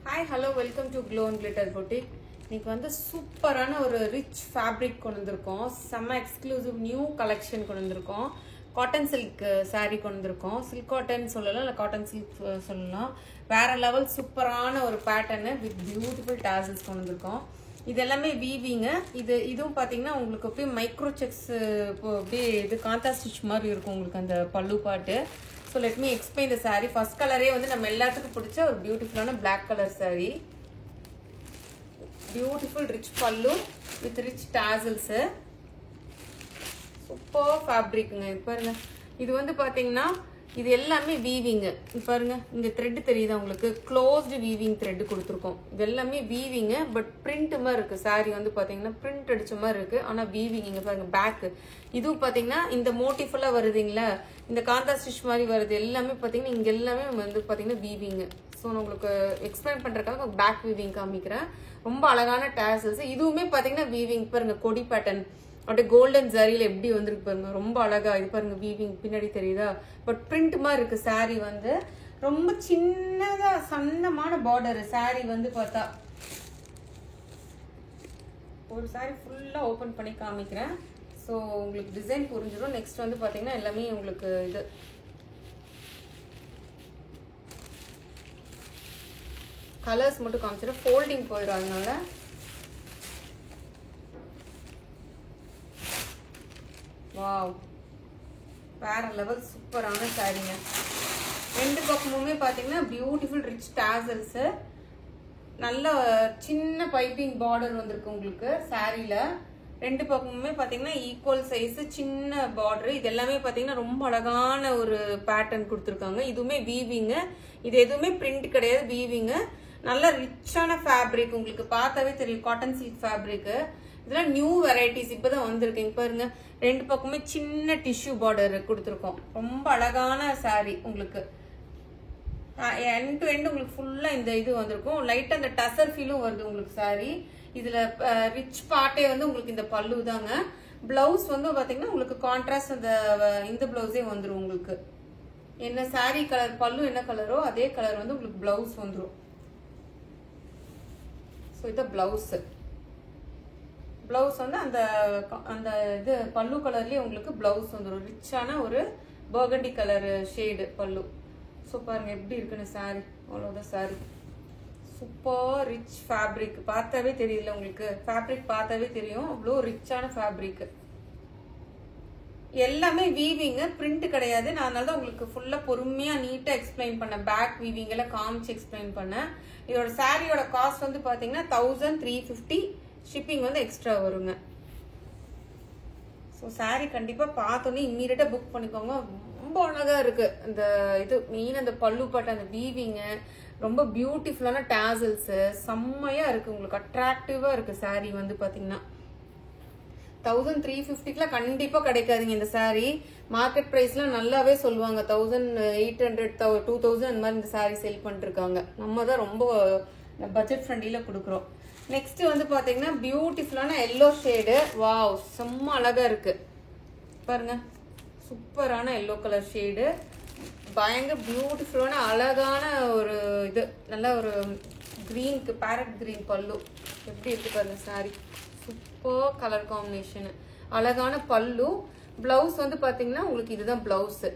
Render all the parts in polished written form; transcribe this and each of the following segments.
Hi, hello, welcome to Glow and Glitter Boutique. இன்னைக்கு வந்து சூப்பரான ஒரு ரிச் ஃபேப்ரிக் கொண்டு வந்திருக்கோம். செம்ம எக்ஸ்க்ளூசிவ் நியூ கலெக்ஷன் கொண்டு வந்திருக்கோம். காட்டன் சில்க் saree கொண்டு வந்திருக்கோம். சில்க் காட்டன் சொல்லலாம் இல்லை காட்டன் சில்க் சொல்லலாம். வேற லெவல் சூப்பரான ஒரு பேட்டர்னு வித் பியூட்டிஃபுல் டாசல்ஸ் கொண்டு வந்திருக்கோம். இது எல்லாமே வீவிங்க. இதுவும் பார்த்தீங்கன்னா உங்களுக்கு அப்படியே மைக்ரோ செக்ஸ் அப்படியே இது காந்தா ஸ்டிச் மாதிரி இருக்கும் உங்களுக்கு அந்த பல்லு பாட்டு. So let me explain the saree. First கலரே வந்து நம்ம எல்லாத்துக்கும் பிடிச்ச ஒரு பியூட்டிஃபுல்லான black colour saree. Beautiful rich pallu with rich tassels. Super ஃபேப்ரிக்குங்க. பாருங்க, இது வந்து பார்த்தீங்கன்னா இது எல்லாமே வீவிங்கு. பாருங்க, இங்க த்ரெட் தெரியுதா உங்களுக்கு? க்ளோஸ்டு வீவிங் த்ரெட் கொடுத்துருக்கோம். இது எல்லாமே வீவிங்கு, பட் பிரிண்ட் மாதிரி இருக்கு. சாரி வந்து பாத்தீங்கன்னா பிரிண்ட் அடிச்ச மாதிரி இருக்கு, ஆனா வீவிங். இங்க பாருங்க பேக், இதுவும் பாத்தீங்கன்னா இந்த மோட்டிஃபுல்லா வருதுங்களா, இந்த காந்தா ஸ்டிச் மாதிரி வருது. எல்லாமே பாத்தீங்கன்னா இங்க எல்லாமே வந்து பாத்தீங்கன்னா வீவிங். ஸோ நான் உங்களுக்கு எக்ஸ்பிளைன் பண்றதுக்காக பேக் வீவிங் காமிக்கிறேன். ரொம்ப அழகான டேசல்ஸ். இதுவுமே பாத்தீங்கன்னா வீவிங். பாருங்க, கொடி பேட்டர்ன் அப்படியே கோல்டன் ஜரியில எப்படி வந்திருக்கு பாருங்க, ரொம்ப அழகா. இது பாருங்க வீவிங் பின்னாடி தெரியுதா, பட் பிரிண்ட் மாதிரி இருக்கு. சாரி வந்து ரொம்ப சின்னதா சன்னமான பார்டர். சாரி வந்து பார்த்தா ஒரு சாரி ஃபுல்லா ஓபன் பண்ணி காமிக்கிறேன். ஸோ உங்களுக்கு டிசைன் புரிஞ்சிடும். நெக்ஸ்ட் வந்து பாத்தீங்கன்னா எல்லாமே உங்களுக்கு இது கலர்ஸ் மட்டும் காமிச்சிடும், ஃபோல்டிங் போயிடும். அதனால வாவ், வேற லெவல் சூப்பரான சாரீங்க. ரெண்டு பக்கமுமே பாத்தீங்கன்னா பியூட்டிஃபுல் ரிச் டாசல்ஸ். நல்ல சின்ன பைப்பிங் பார்டர் வந்திருக்கு உங்களுக்கு சாரியில. ரெண்டு பக்கமுமே பாத்தீங்கன்னா ஈக்குவல் சைஸ் சின்ன பார்டர். இது எல்லாமே பாத்தீங்கன்னா ரொம்ப அழகான ஒரு பேட்டர்ன் கொடுத்துருக்காங்க. இதுவுமே வீவிங். இது எதுவுமே பிரிண்ட் கிடையாது, வீவிங். நல்ல ரிச்சான ஃபேப்ரிக். உங்களுக்கு பார்த்தாவே தெரியும் காட்டன் சில்க் ஃபேப்ரிக். இதெல்லாம் நியூ வெரைட்டிஸ் இப்பதான் வந்திருக்கீங்க. பாருங்க, ரெண்டு பக்கமே சின்ன டிஷ்யூ பார்டர் கொடுத்துருக்கோம். ரொம்ப அழகான சாரி. உங்களுக்கு எண்ட் டு எண்ட் உங்களுக்கு ஃபுல்லா இந்த இது வந்திருக்கும். லைட்டா அந்த டசர் ஃபீலும் வருது உங்களுக்கு சாரி. இதுல ரிச் பார்ட்டே வந்து உங்களுக்கு இந்த பல்லு தாங்க. பிளவுஸ் வந்து பாத்தீங்கன்னா உங்களுக்கு கான்ட்ராஸ்ட் அந்த இந்த பிளவுஸே வந்துடும் உங்களுக்கு. என்ன சாரி கலர் பல்லு என்ன கலரோ அதே கலர் வந்து உங்களுக்கு பிளவுஸ் வந்துடும். ஸோ இது பிளவுஸ். பிளவுஸ் வந்து அந்த அந்த இது பல்லு கலர்லயே உங்களுக்கு பிளவுஸ் வந்துடும். ரிச்சான ஒரு பர்கண்டி கலர் ஷேடு பல்லு. ஸோ பாருங்க எப்படி இருக்குன்னு சாரி. அவ்வளோதான் சாரி. Super rich fabric. பார்த்தாவே தெரியல உங்களுக்கு, ஃபேப்ரிக் பார்த்தாவே தெரியும் அவ்வளோ ரிச்சான ஃபேப்ரிக். எல்லாமே வீவிங், பிரிண்ட் கிடையாது. நான் அதனால தான் உங்களுக்கு ஃபுல்லா பொறுமையா நீட்டா எக்ஸ்பிளைன் பண்ணேன். பேக் வீவிங் எல்லாம் காமிச்சு எக்ஸ்பிளைன் பண்ணேன். இதோட சாரியோட காஸ்ட் வந்து பாத்தீங்கன்னா 1350. ஷிப்பிங் வந்து எக்ஸ்ட்ரா வருங்க. ஸோ சாரி கண்டிப்பா பார்த்தோன்னே இம்மீடியட்டா புக் பண்ணிக்கோங்க. ரொம்ப அழகா இருக்கு அந்த இது. மெயின் அந்த பல்லு பாட்டு, அந்த வீவிங், ரொம்ப பியூட்டிஃபுல்லான டாசல்ஸ், செம்மையா இருக்கு. உங்களுக்கு அட்ராக்டிவா இருக்கு சாரி வந்து பாத்தீங்கன்னா. 1350 கண்டிப்பா கிடைக்காதுங்க இந்த சாரி. மார்க்கெட் பிரைஸ்லாம் நல்லாவே சொல்லுவாங்க 1800 2000 அந்த மாதிரி இந்த சாரி சேல் பண்ணிட்டு இருக்காங்க. நம்ம தான் ரொம்ப பட்ஜெட் ஃப்ரெண்ட்லியில கொடுக்குறோம். நெக்ஸ்ட் வந்து பாத்தீங்கன்னா பியூட்டிஃபுல்லான எல்லோ ஷேடு. வாவ், செம்ம அழகா இருக்கு. பாருங்க, சூப்பரான எல்லோ கலர் ஷேடு. பயங்கர பியூட்டிஃபுல்லான அழகான ஒரு இது. நல்ல ஒரு கிரீனுக்கு பேரட் கிரீன் பல்லு. எப்படி இருக்கு பாருங்க சாரி. சூப்பர் கலர் காம்பினேஷன், அழகான பல்லு. பிளவுஸ் வந்து பாத்தீங்கன்னா உங்களுக்கு இதுதான் பிளவுஸ்.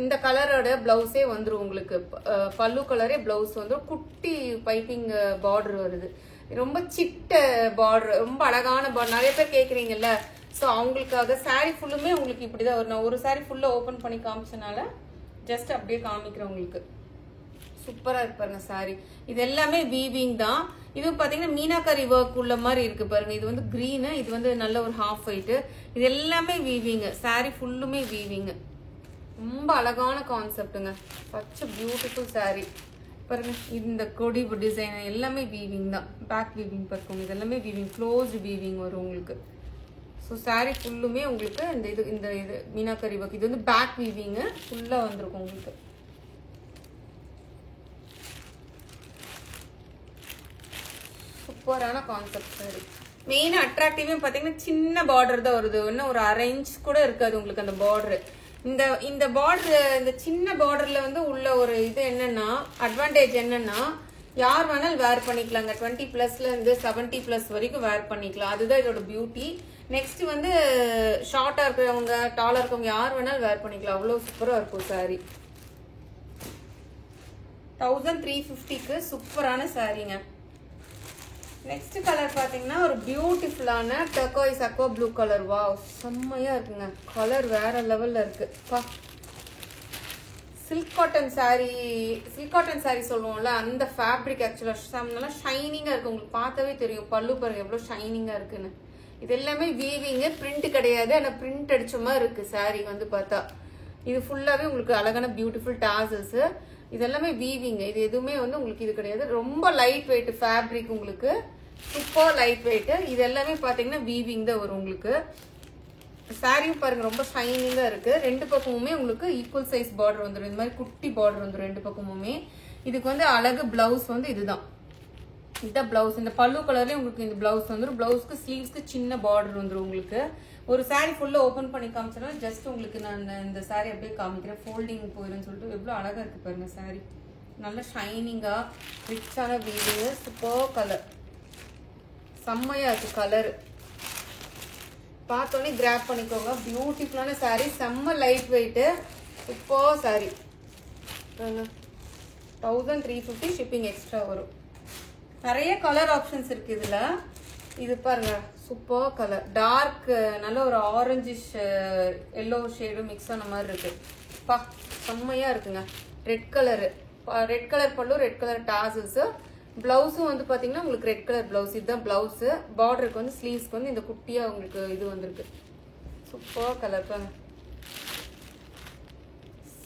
இந்த கலரோட பிளவுஸே வந்துடும் உங்களுக்கு. பல்லு கலரே பிளவுஸ் வந்துடும். குட்டி பைப்பிங் பார்டர் வருது. ரொம்ப சிட்ட பார்டர், ரொம்ப அழகான பார்டர். நிறைய பேர் கேக்குறீங்கல்ல, ஸோ அவங்களுக்காக சாரி ஃபுல்லுமே உங்களுக்கு இப்படிதான் வரும். நான் ஒரு சாரி ஃபுல்லா ஓபன் பண்ணி காமிச்சனால ஜஸ்ட் அப்படியே காமிக்கிறேன் உங்களுக்கு. சூப்பரா இருக்கு பாருங்க சாரி. இது எல்லாமே வீவிங் தான். இது பாத்தீங்கன்னா மீனாக்கரி ஒர்க் உள்ள மாதிரி இருக்கு பாருங்க. இது வந்து கிரீன், இது வந்து நல்ல ஒரு ஹாஃப் ஒயிட். இது எல்லாமே வீவிங். சாரி ஃபுல்லுமே வீவிங். ரொம்ப அழகான கான்செப்டுங்க. பச்சை பியூட்டிஃபுல் சாரி. பாருங்க, இந்த கொடி டிசைன் எல்லாமே வீவிங் தான். பேக் வீவிங் பார்க்கும். இது எல்லாமே வீவிங், க்ளோஸ்டு வீவிங் வரும் உங்களுக்கு. ஸோ சாரி ஃபுல்லுமே உங்களுக்கு இந்த இது மீனாக்கரி ஒர்க். இது வந்து பேக் வீவிங் ஃபுல்லா வந்திருக்கும் உங்களுக்கு. சூப்பரான கான்செப்ட் சாரி. மெயின் அட்ராக்டிவே பாத்தீங்கன்னா சின்ன பார்டர் தான் வருது. இன்னும் ஒரு 1/2 இன்ச் கூட இருக்காது உங்களுக்கு அந்த பார்டர். இந்த பார்டர், இந்த சின்ன பார்டர்ல வந்து உள்ள ஒரு இது என்னன்னா, அட்வான்டேஜ் என்னன்னா, யார் வேணாலும் வேர் பண்ணிக்கலாங்க. 20+ இருந்து 70+ வரைக்கும் வேர் பண்ணிக்கலாம். அதுதான் இதோட பியூட்டி. நெக்ஸ்ட் வந்து ஷார்ட்டா இருக்கிறவங்க, டாலா இருக்கவங்க யார் வேணாலும் வேர் பண்ணிக்கலாம். அவ்வளவு சூப்பரா இருக்கும் சாரி. 1350க்கு சூப்பரான சாரீங்க. நெக்ஸ்ட் கலர் பாத்தீங்கன்னா ஒரு பியூட்டிஃபுல்லான turquoise Aqua blue colour. Wow, செம்மையா இருக்குங்க. கலர் வேற லெவல்ல இருக்கு. சில்க் காட்டன் சாரி சொல்லுவோம்ல, அந்த ஃபேப்ரிக் ஆக்சுவலா நல்லா ஷைனிங்கா இருக்கு. உங்களுக்கு பார்த்தாவே தெரியும். பல்லு பாருங்க எவ்வளவு ஷைனிங்கா இருக்குன்னு. இது எல்லாமே வீவிங், பிரிண்ட் கிடையாது. ஆனா பிரிண்ட் அடிச்ச மாதிரி இருக்கு சாரி வந்து பார்த்தா. இது ஃபுல்லாவே உங்களுக்கு அழகான பியூட்டிஃபுல் டாசல்ஸ். இது எல்லாமே வீவிங். இது எதுவுமே வந்து உங்களுக்கு இது கிடையாது. ரொம்ப லைட் வெயிட் ஃபேப்ரிக், உங்களுக்கு சூப்பர் லைட் வெயிட். இது எல்லாமே பாத்தீங்கன்னா வீவிங் தான் வரும் உங்களுக்கு. சாரியும் பாருங்க ரொம்ப ஷைனிங்கா இருக்கு. ரெண்டு பக்கமுமே உங்களுக்கு ஈக்குவல் சைஸ் பார்டர் வந்துடும். இந்த மாதிரி குட்டி பார்டர் வந்துடும் ரெண்டு பக்கமுமே. இதுக்கு வந்து அழகு பிளவுஸ் வந்து இதுதான் பிளவுஸ். இந்த பல்லு கலர்லயே உங்களுக்கு இந்த பிளவுஸ் வந்துடும். பிளவுஸ்க்கு ஸ்லீவ்ஸ்க்கு சின்ன பார்டர் வந்துடும் உங்களுக்கு. ஒரு சாரி ஃபுல்லா ஓபன் பண்ணி காமிச்சா ஜஸ்ட் உங்களுக்கு நான் இந்த சாரி அப்படியே காமிக்கிறேன். ஃபோல்டிங் போயிருன்னு சொல்லிட்டு எவ்வளவு அழகா இருக்கு பாருங்க சாரி. நல்ல ஷைனிங்கா ரிச்சான வீவிங், சூப்பர் கலர், செம்மையா இருக்கு கலர். பார்த்தோன்னே கிராப் பண்ணிக்கோங்க. பியூட்டிஃபுல்லான சாரி, செம்ம light weight, super sorry. 1350 shipping extra வரும். நிறைய கலர் ஆப்ஷன்ஸ் இருக்கு இதுல. இது பாருங்க சூப்பர் கலர், டார்க் நல்ல ஒரு ஆரஞ்சிஷ் எல்லோ ஷேடும் மிக்ஸ் ஆன மாதிரி இருக்கு. செம்மையா இருக்குங்க. ரெட் கலர் பல்லு, ரெட் கலர் டாசல்ஸ். பிளவுஸும் வந்து பாத்தீங்கன்னா உங்களுக்கு ரெட் கலர் பிளவுஸ். இதுதான் பிளவுஸ். பார்டருக்கு வந்து ஸ்லீவ்ஸ்க்கு வந்து இந்த குட்டியா உங்களுக்கு இது வந்திருக்கு. சூப்பர் கலர் பாருங்க,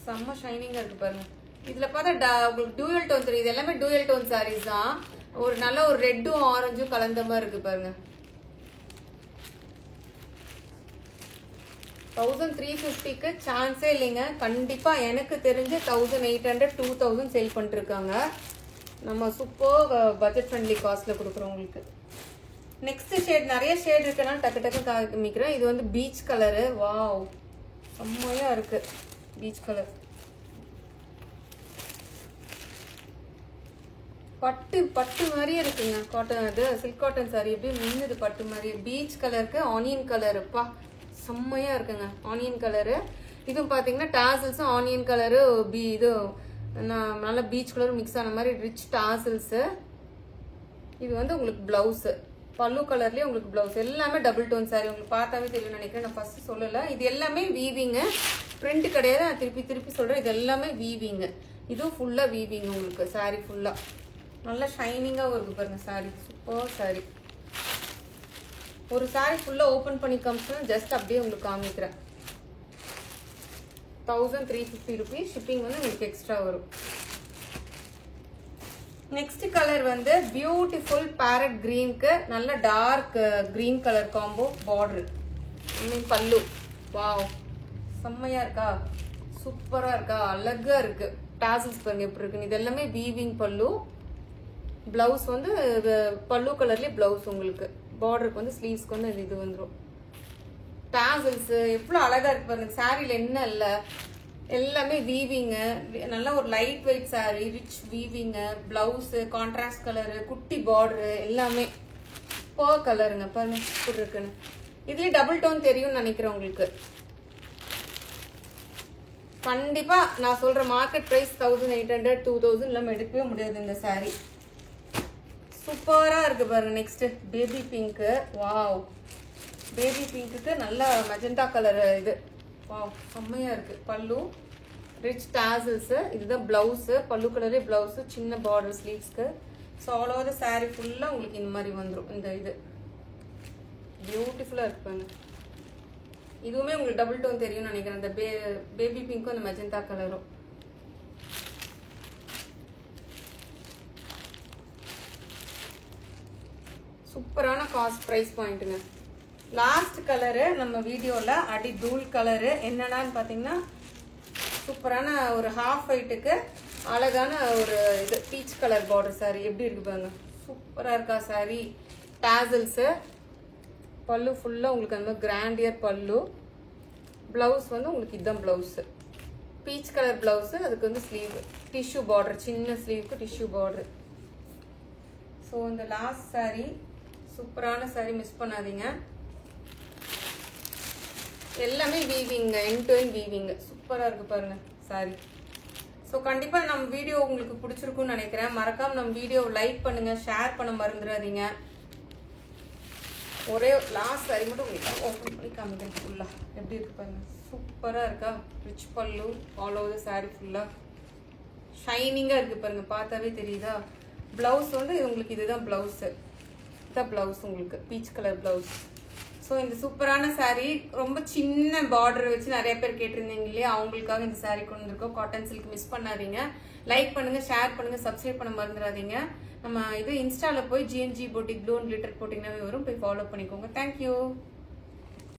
செம்ம ஷைனிங்கா இருக்கு பாருங்க. இதுல பார்த்தா உங்களுக்கு டூயல் டோன் தெரியுது. இது எல்லாமே டூயல் டோன் சாரீஸ் தான். ஒரு நல்ல ஒரு ரெட்டும் ஆரஞ்சும் கலந்த மாதிரி இருக்கு பாருங்க. 1350க்கு சான்ஸே இல்லைங்க. கண்டிப்பா எனக்கு தெரிஞ்சு 1800 2000 சேல் பண்ணிட்டு இருக்காங்க. நம்ம சூப்பர் பட்ஜெட் ஃப்ரெண்ட்லி காஸ்ட்ல கொடுக்குறோம் உங்களுக்கு. நெக்ஸ்ட் ஷேட் நிறைய ஷேட் இருக்குன்னா டக்கு டக்கு காமிக்கிறேன். இது வந்து பீச் கலரு. வாவ், செம்மையா இருக்கு பீச் கலர். பட்டு மாதிரியே இருக்குங்க. காட்டன், அது சில்க் காட்டன் சாரி எப்படி மின்னுது பட்டு மாதிரி. பீச் கலருக்கு ஆனியன் கலருப்பா, செம்மையா இருக்குங்க ஆனியன் கலரு. இதுவும் பாத்தீங்கன்னா டாசல்ஸும் ஆனியன் கலரு, இது நல்ல பீச் கலர் மிக்ஸ் ஆன மாதிரி ரிச் டாசல்ஸ். இது வந்து உங்களுக்கு பிளவுஸ், பல்லு கலர்லயே உங்களுக்கு பிளவுஸ். எல்லாமே டபுள் டோன் சாரி. உங்களுக்கு பார்த்தாவே தெரியும் நினைக்கிறேன். நான் ஃபர்ஸ்ட் சொல்லல. இது எல்லாமே வீவிங், பிரிண்ட் கிடையாது. நான் திருப்பி சொல்றேன். இது எல்லாமே வீவிங். இதுவும் ஃபுல்லா வீவிங் உங்களுக்கு. சாரி ஃபுல்லா நல்லா ஷைனிங்கா இருக்கு பாருங்க. Sorry super sorry. ஒரு சாரி ஃபுல்லா ஓபன் பண்ணி காமிச்சா ஜஸ்ட் அப்படியே உங்களுக்கு காமிக்கிறேன். 1350 rupees. ஷிப்பிங் வந்து உங்களுக்கு எக்ஸ்ட்ரா வரும். நெக்ஸ்ட் கலர் வந்து பியூட்டிஃபுல் பேரட் கிரீனுக்கு நல்ல dark green colour combo border. Pallu wow, செம்மையா இருக்கா, சூப்பரா இருக்கா, அழகா இருக்கு. டாசல்ஸ் பாருங்க எப்படி இருக்கு. இது எல்லாமே வீவிங் பல்லு. பிளவுஸ் வந்து பல்லு கலர்லயே பிளவுஸ் உங்களுக்கு. பார்டருக்கு வந்து ஸ்லீவ்ஸ்க்கு வந்து இது வந்துடும். டாசல்ஸ் எவ்வளவு அழகா இருக்கு பாருங்க. சாரியில என்ன இல்ல, எல்லாமே வீவிங். நல்ல ஒரு light weight sorry, rich weaving. Blouse contrast colour, குட்டி பார்டர், எல்லாமே கலருங்க பாருங்க எப்படி இருக்குன்னு. இதுலயே டபுள் டோன் தெரியும் நினைக்கிறேன் உங்களுக்கு. கண்டிப்பா நான் சொல்ற மார்க்கெட் பிரைஸ் 1800 2000 இல்லாம எடுக்கவே முடியாது இந்த சாரி. சூப்பரா இருக்கு பாருங்க. Next baby pink. Wow, baby pink நல்ல மெஜெண்டா கலர். இது வாவ், செம்மையா இருக்கு. பல்லு ரிச் டாசல்ஸ். இதுதான் பிளவுஸ். பல்லு கலரே பிளவுஸ், சின்ன பார்டர் ஸ்லீவ்ஸ்க்கு. ஸோ ஆல் ஓவர் சாரி ஃபுல்லா உங்களுக்கு இந்த மாதிரி வந்துடும். இந்த இது பியூட்டிஃபுல்லா இருப்பாங்க. இதுவுமே உங்களுக்கு டபுள் டோன் தெரியும் நினைக்கிறேன். இந்த பேபி பிங்க்கும் அந்த மெஜெண்டா கலரும். சூப்பரான காஸ்ட் பிரைஸ் பாயிண்ட்டுங்க. லாஸ்ட் கலரு நம்ம வீடியோல அடி தூள் கலரு என்னன்னு பாத்தீங்கன்னா சூப்பரான ஒரு ஹாஃப் ஒயிட்டுக்கு அழகான ஒரு இது பீச் கலர் பார்டர் சாரி. எப்படி இருக்கு பாருங்க, சூப்பரா இருக்கா சாரி. டாசல்ஸ், பல்லு ஃபுல்லா உங்களுக்கு அந்த கிராண்டியர் பல்லு. பிளவுஸ் வந்து உங்களுக்கு இதுதான் பிளவுஸ், பீச் கலர் பிளவுஸ். அதுக்கு வந்து ஸ்லீவ் டிஷ்யூ பார்டர், சின்ன ஸ்லீவ்க்கு டிஷ்யூ பார்டர். ஸோ இந்த லாஸ்ட் சாரீ சூப்பரான சாரீ, மிஸ் பண்ணாதீங்க. எல்லாமே வீவிங்க, எண்ட் டு எண்ட் வீவிங்க, சூப்பராக இருக்கு பாருங்க சாரீ. ஸோ கண்டிப்பாக நம்ம வீடியோ உங்களுக்கு பிடிச்சிருக்குன்னு நினைக்கிறேன். மறக்காம நம்ம வீடியோ லைக் பண்ணுங்க, ஷேர் பண்ண மறந்துடாதீங்க. ஒரே லாஸ்ட் சாரி மட்டும் உங்களுக்கு ஓப்பன் பண்ணி காமிக்கிறேன். ஃபுல்லாக எப்படி இருக்கு பாருங்க, சூப்பராக இருக்கா. ரிச் பல்லு, ஆல் ஓவர் த சாரி ஃபுல்லாக ஷைனிங்காக இருக்கு பாருங்க, பார்த்தாவே தெரியுதா. பிளவுஸ் வந்து உங்களுக்கு இதுதான் பிளவுஸு, இதுதான் பிளவுஸ் உங்களுக்கு பீச் கலர் பிளவுஸ். ஸோ இந்த சூப்பரான சாரீ ரொம்ப சின்ன பார்டர் வச்சு நிறைய பேர் கேட்டிருந்தீங்க இல்லையா, அவங்களுக்காக இந்த சாரீ கொண்டு வந்திருக்கோம். காட்டன் சில்க் மிஸ் பண்ணாதீங்க. லைக் பண்ணுங்க, ஷேர் பண்ணுங்க, சப்ஸ்கிரைப் பண்ண மறந்துடாதீங்க. நம்ம இது இன்ஸ்டால போய் GNG Boutique glow and glitter போட்டிங்கன்னாவே வரும், போய் ஃபாலோ பண்ணிக்கோங்க. தேங்க்யூ.